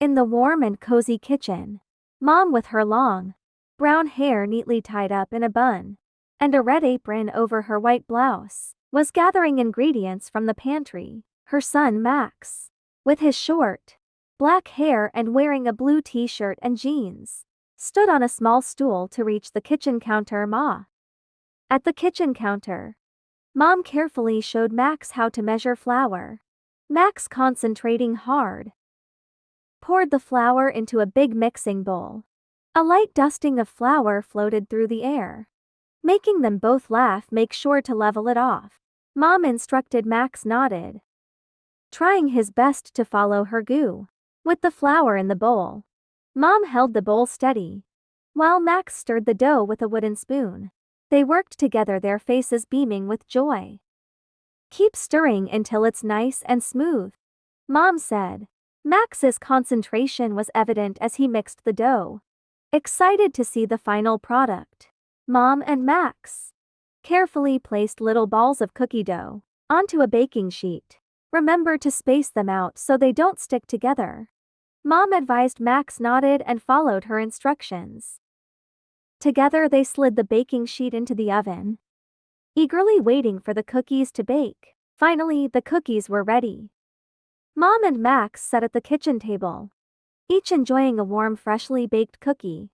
In the warm and cozy kitchen, Mom, with her long, brown hair neatly tied up in a bun, and a red apron over her white blouse, was gathering ingredients from the pantry. Her son Max, with his short, black hair and wearing a blue t-shirt and jeans, stood on a small stool to reach the kitchen counter. At the kitchen counter, Mom carefully showed Max how to measure flour. Max, concentrating hard, poured the flour into a big mixing bowl. A light dusting of flour floated through the air, making them both laugh. Make sure to level it off, Mom instructed. Max nodded, trying his best to follow her cue. With the flour in the bowl, Mom held the bowl steady, while Max stirred the dough with a wooden spoon. They worked together, their faces beaming with joy. Keep stirring until it's nice and smooth, Mom said. Max's concentration was evident as he mixed the dough, excited to see the final product. Mom and Max carefully placed little balls of cookie dough onto a baking sheet. Remember to space them out so they don't stick together, Mom advised. Max nodded and followed her instructions. Together they slid the baking sheet into the oven, eagerly waiting for the cookies to bake. Finally, the cookies were ready. Mom and Max sat at the kitchen table, each enjoying a warm, freshly baked cookie.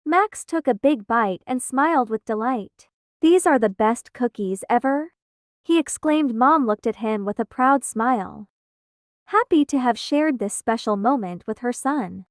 Max took a big bite and smiled with delight. "These are the best cookies ever," he exclaimed. Mom looked at him with a proud smile, happy to have shared this special moment with her son.